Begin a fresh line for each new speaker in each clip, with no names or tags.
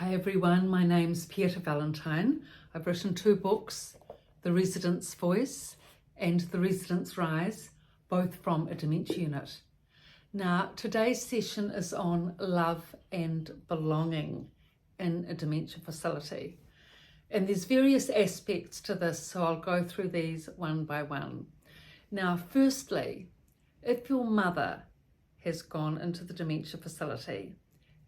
Hi everyone, my name's Pieta Valentine. I've written 2 books, The Resident's Voice and The Resident's Rise, both from a dementia unit. Now, today's session is on love and belonging in a dementia facility. And there's various aspects to this, so I'll go through these one by one. Now, firstly, if your mother has gone into the dementia facility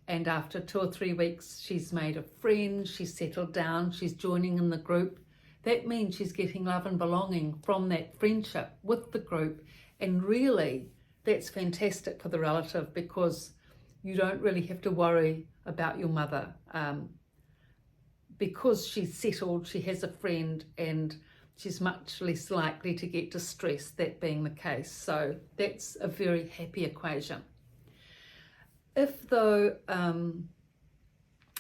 and after 2 or 3 weeks she's made a friend, she's settled down, she's joining in the group, that means she's getting love and belonging from that friendship with the group. And really, that's fantastic for the relative because you don't really have to worry about your mother. Because she's settled, she has a friend, and she's much less likely to get distressed, that being the case. So that's a very happy equation. If though,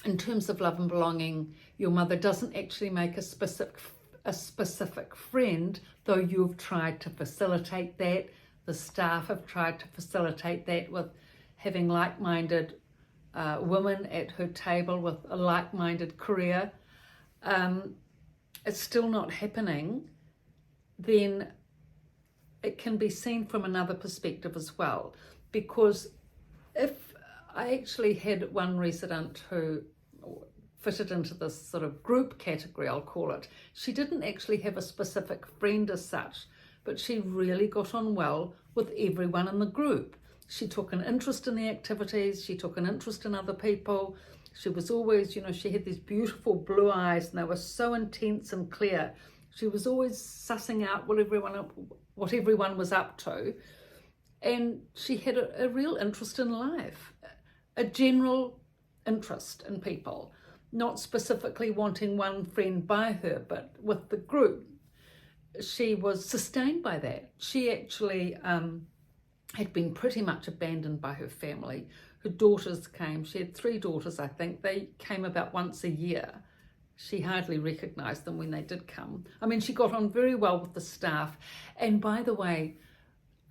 in terms of love and belonging, your mother doesn't actually make a specific friend, though you've tried to facilitate that, the staff have tried to facilitate that with having like-minded women at her table with a like-minded career, it's still not happening, then it can be seen from another perspective as well. Because if I actually had one resident who fitted into this sort of group category, I'll call it. She didn't actually have a specific friend as such, but she really got on well with everyone in the group. She took an interest in the activities, she took an interest in other people. She was always, she had these beautiful blue eyes and they were so intense and clear. She was always sussing out what everyone was up to. And she had a real interest in life, a general interest in people, not specifically wanting one friend by her, but with the group. She was sustained by that. She actually had been pretty much abandoned by her family. Her daughters came. She had 3 daughters, I think. They came about once a year. She hardly recognised them when they did come. I mean, she got on very well with the staff. And by the way,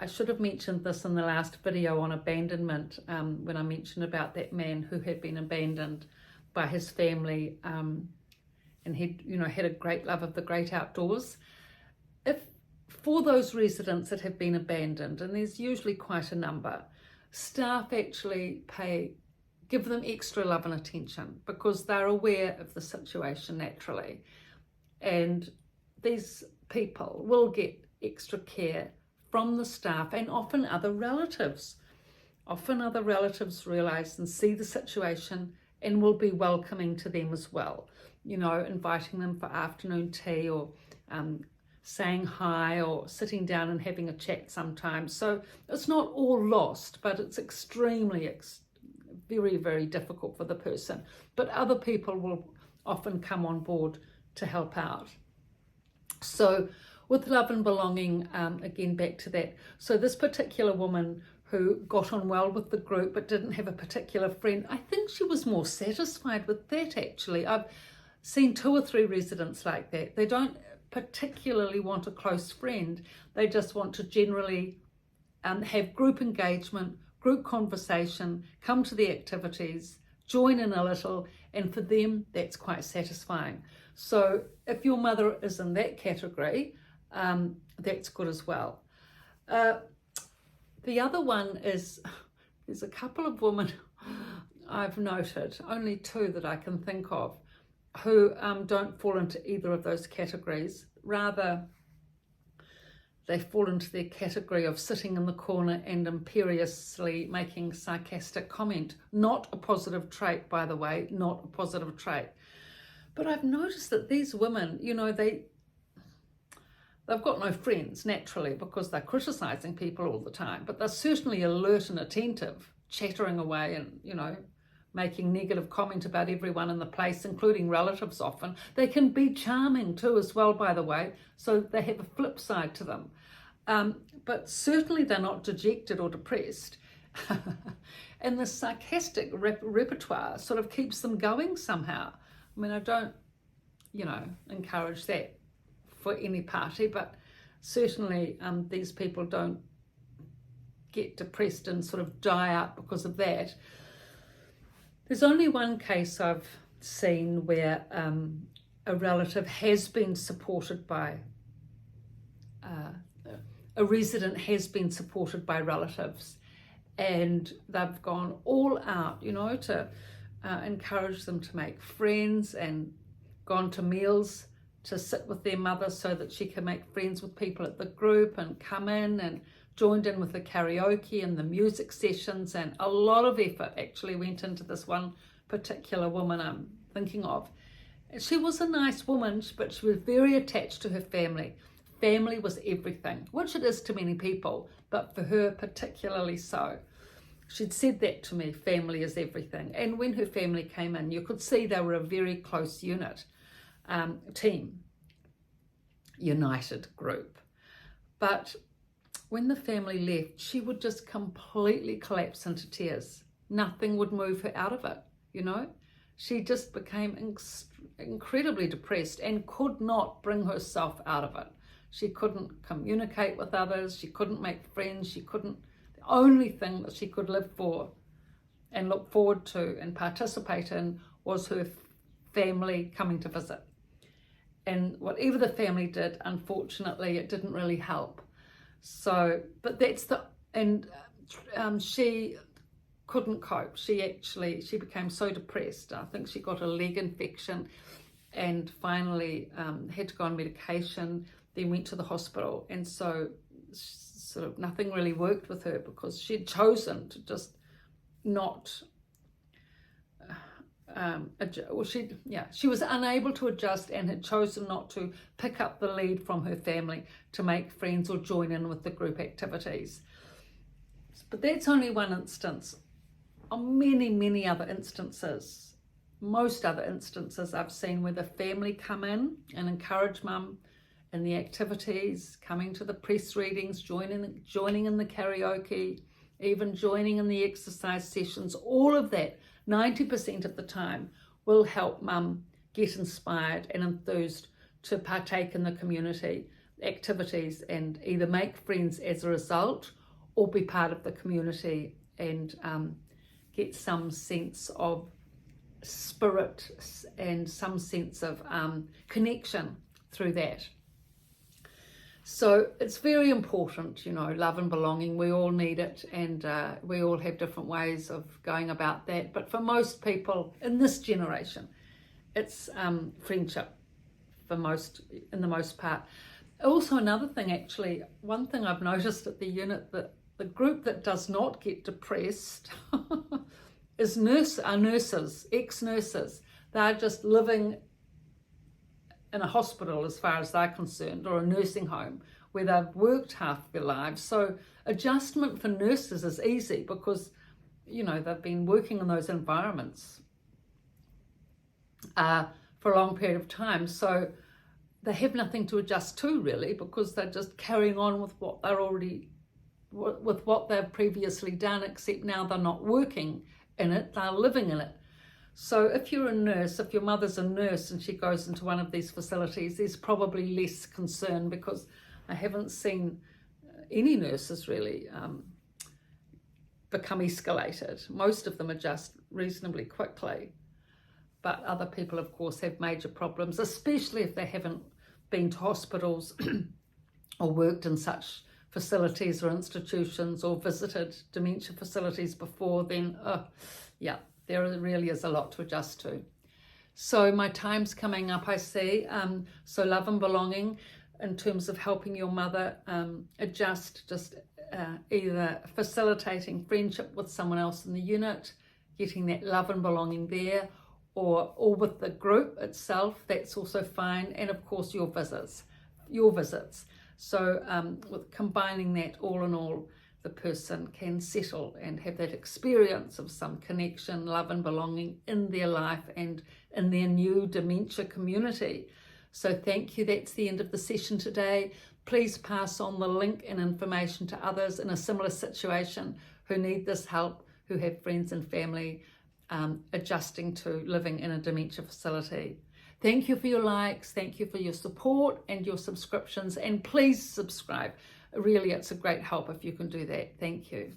I should have mentioned this in the last video on abandonment, when I mentioned about that man who had been abandoned by his family and he'd, had a great love of the great outdoors. If for those residents that have been abandoned, and there's usually quite a number, staff actually give them extra love and attention because they're aware of the situation naturally. And these people will get extra care from the staff and often other relatives. Often other relatives realise and see the situation and will be welcoming to them as well. Inviting them for afternoon tea or saying hi or sitting down and having a chat sometimes. So it's not all lost, but it's very, very difficult for the person. But other people will often come on board to help out. So with love and belonging, again, back to that. So this particular woman who got on well with the group but didn't have a particular friend, I think she was more satisfied with that actually. I've seen 2 or 3 residents like that. They don't particularly want a close friend. They just want to generally have group engagement, group conversation, come to the activities, join in a little, and for them, that's quite satisfying. So if your mother is in that category, that's good as well. The other one is, there's a couple of women I've noted, only 2 that I can think of, who don't fall into either of those categories. Rather, they fall into the category of sitting in the corner and imperiously making sarcastic comment. Not a positive trait, by the way, not a positive trait. But I've noticed that these women, they've got no friends naturally because they're criticising people all the time, but they're certainly alert and attentive, chattering away and, making negative comment about everyone in the place, including relatives often. They can be charming too as well, by the way, so they have a flip side to them. But certainly they're not dejected or depressed. And the sarcastic repertoire sort of keeps them going somehow. I mean, I don't, encourage that for any party, but certainly these people don't get depressed and sort of die out because of that. There's only one case I've scene where a relative has been supported by, a resident has been supported by relatives, and they've gone all out, to encourage them to make friends, and gone to meals to sit with their mother so that she can make friends with people at the group, and come in and joined in with the karaoke and the music sessions. And a lot of effort actually went into this one particular woman I'm thinking of. She was a nice woman, but she was very attached to her family. Family was everything, which it is to many people, but for her particularly so. She'd said that to me, family is everything. And when her family came in, you could see they were a very close unit, team, united group. But when the family left, she would just completely collapse into tears. Nothing would move her out of it, She just became incredibly depressed and could not bring herself out of it. She couldn't communicate with others. She couldn't make friends. The only thing that she could live for and look forward to and participate in was her family coming to visit. And whatever the family did, unfortunately, it didn't really help. So, but she couldn't cope. She became so depressed. I think she got a leg infection and finally had to go on medication, then went to the hospital. And so sort of nothing really worked with her because she'd chosen to just not, she was unable to adjust and had chosen not to pick up the lead from her family to make friends or join in with the group activities. But that's only one instance. On many, many other instances, most other instances I've seen where the family come in and encourage mum in the activities, coming to the press readings, joining in the karaoke, even joining in the exercise sessions. All of that, 90% of the time, will help mum get inspired and enthused to partake in the community activities and either make friends as a result or be part of the community and get some sense of spirit and some sense of connection through that. So it's very important, love and belonging. We all need it, and we all have different ways of going about that. But for most people in this generation, it's friendship in the most part. Also, another thing, actually, one thing I've noticed at the unit, that the group that does not get depressed is nurses, ex-nurses. They're just living in a hospital as far as they're concerned, or a nursing home where they've worked half their lives. So adjustment for nurses is easy because, they've been working in those environments for a long period of time. So they have nothing to adjust to really, because they're just carrying on with what they've previously done, except now they're not working in it, they're living in it. So if you're a nurse, if your mother's a nurse and she goes into one of these facilities, there's probably less concern, because I haven't seen any nurses really become escalated. Most of them adjust reasonably quickly. But other people, of course, have major problems, especially if they haven't been to hospitals or worked in such facilities or institutions or visited dementia facilities before. Then, there really is a lot to adjust to. So my time's coming up, I see. So love and belonging in terms of helping your mother adjust, just either facilitating friendship with someone else in the unit, getting that love and belonging there, or with the group itself, that's also fine. And of course your visits. So with combining that, all in all, the person can settle and have that experience of some connection, love and belonging in their life and in their new dementia community. So thank you. That's the end of the session today. Please pass on the link and information to others in a similar situation who need this help, who have friends and family adjusting to living in a dementia facility. Thank you for your likes. Thank you for your support and your subscriptions. And please subscribe. Really, it's a great help if you can do that. Thank you.